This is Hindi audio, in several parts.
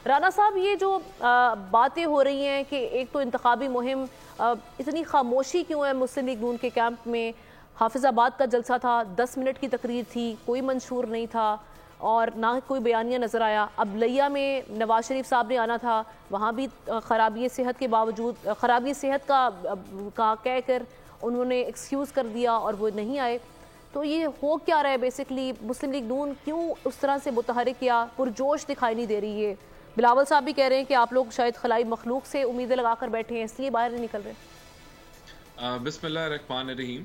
राना साहब, ये जो बातें हो रही हैं कि एक तो इंतखाबी मुहिम, इतनी खामोशी क्यों है मुस्लिम लीग नून के कैंप में? हाफिजाबाद का जलसा था, 10 मिनट की तकरीर थी, कोई मंशूर नहीं था और ना कोई बयानिया नज़र आया। अब लिया में नवाज शरीफ साहब ने आना था, वहाँ भी ख़राबी सेहत के बावजूद ख़राबी सेहत का कह कर उन्होंने एक्सक्यूज़ कर दिया और वो नहीं आए। तो ये हो क्या रहा है बेसिकली? मुस्लिम लीग नून क्यों उस तरह से मुतहरिक या पुरजोश दिखाई नहीं दे रही है? बिलावल साहब भी कह रहे हैं कि आप लोग शायद खलाई मखलूक से उम्मीदें लगाकर बैठे हैं, इसलिए बाहर नहीं निकल रहे। बिस्मिल्लाहिर्रहमानिर्रहीम।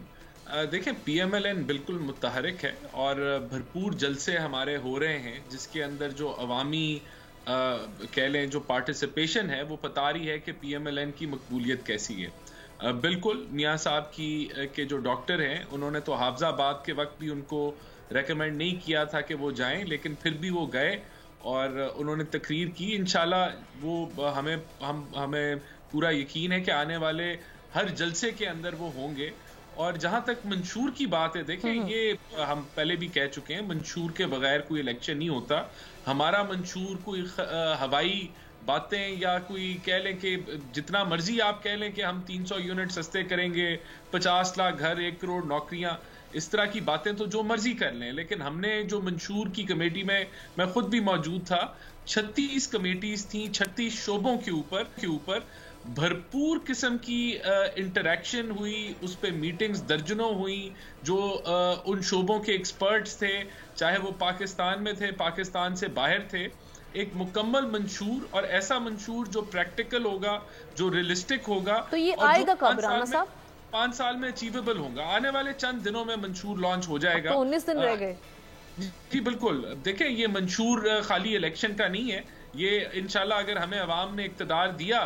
देखें, PMLN बिल्कुल मुतहरिक है और भरपूर जलसे हमारे हो रहे हैं, जिसके अंदर जो अवामी कह लें जो पार्टिसिपेशन है वो बता रही है कि PMLN की मकबूलियत कैसी है। बिल्कुल मियाँ साहब के जो डॉक्टर हैं उन्होंने तो हाफिजाबाद के वक्त भी उनको रेकमेंड नहीं किया था कि वो जाएं, लेकिन फिर भी वो गए और उन्होंने तकरीर की। इंशाल्लाह वो हमें पूरा यकीन है कि आने वाले हर जलसे के अंदर वो होंगे। और जहां तक मंशूर की बात है, देखें ये हम पहले भी कह चुके हैं, मंशूर के बगैर कोई इलेक्शन नहीं होता। हमारा मंशूर कोई हवाई बातें या कोई कह लें कि जितना मर्जी आप कह लें कि हम 300 यूनिट सस्ते करेंगे, 50 लाख घर, 1 करोड़ नौकरियां, इस तरह की बातें तो जो मर्जी कर लें, लेकिन हमने जो मंशूर की कमेटी में मैं खुद भी मौजूद था, 36 कमेटीज थी, 36 शोबों के ऊपर भरपूर किस्म की इंटरेक्शन हुई, उस पर मीटिंग्स दर्जनों हुई। जो उन शोबों के एक्सपर्ट्स थे, चाहे वो पाकिस्तान में थे, पाकिस्तान से बाहर थे, एक मुकम्मल मंशूर और ऐसा मंशूर जो प्रैक्टिकल होगा, जो रियलिस्टिक होगा। तो ये आएगा कब राना साहब? 5 साल में अचीवेबल होगा। आने वाले चंद दिनों में मंशूर लॉन्च हो जाएगा। तो 19 दिन रह गए। जी बिल्कुल। देखें, ये मंशूर खाली इलेक्शन का नहीं है, ये इंशाल्लाह अगर हमें अवाम ने इक़्तिदार दिया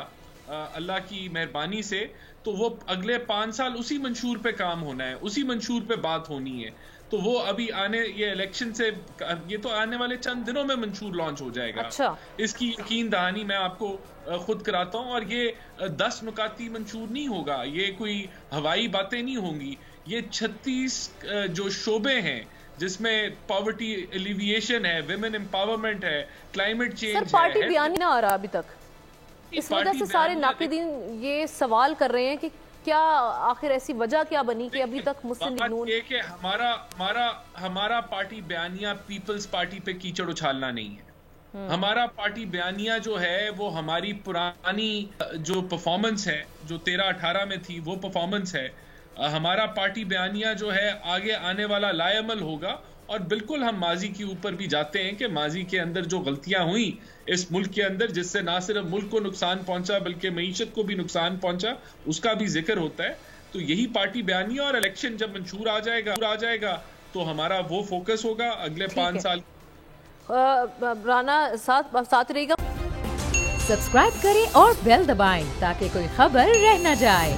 अल्लाह की मेहरबानी से, तो वो अगले 5 साल उसी मंशूर पे काम होना है, उसी मंशूर पे बात होनी है। तो वो अभी ये इलेक्शन से, ये तो आने वाले चंद दिनों में मंशूर लॉन्च हो जाएगा। अच्छा। इसकी यकीन दहानी मैं आपको खुद कराता हूँ। और ये 10 नुकाती मंशूर नहीं होगा, ये कोई हवाई बातें नहीं होंगी। ये 36 जो शोबे हैं, जिसमें पॉवर्टी एलिविएशन है, विमेन एम्पावरमेंट है, क्लाइमेट चेंज है। पार्टी बयान नहीं आ रहा अभी तक, इस वजह से सारे नाक़िदीन ये सवाल कर रहे हैं कि क्या आखिर ऐसी वजह क्या बनी कि अभी तक मुस्लिम लीग नून कि हमारा पार्टी बयानिया पीपल्स पार्टी पे कीचड़ उछालना नहीं है। हमारा पार्टी बयानिया जो है वो हमारी पुरानी जो परफॉर्मेंस है, जो 13-18 में थी, वो परफॉर्मेंस है। हमारा पार्टी बयानिया जो है आगे आने वाला लाएमल होगा। और बिल्कुल हम माजी के ऊपर भी जाते हैं कि माजी के अंदर जो गलतियां हुई इस मुल्क के अंदर, जिससे ना सिर्फ मुल्क को नुकसान पहुंचा बल्कि मईशत को भी नुकसान पहुंचा, उसका भी जिक्र होता है। तो यही पार्टी बयानिया, और इलेक्शन जब मंशूर आ जाएगा तो हमारा वो फोकस होगा अगले 5 साल। राना साथ रहेगा। सब्सक्राइब करें और बेल दबाएं ताकि कोई खबर रह न जाए।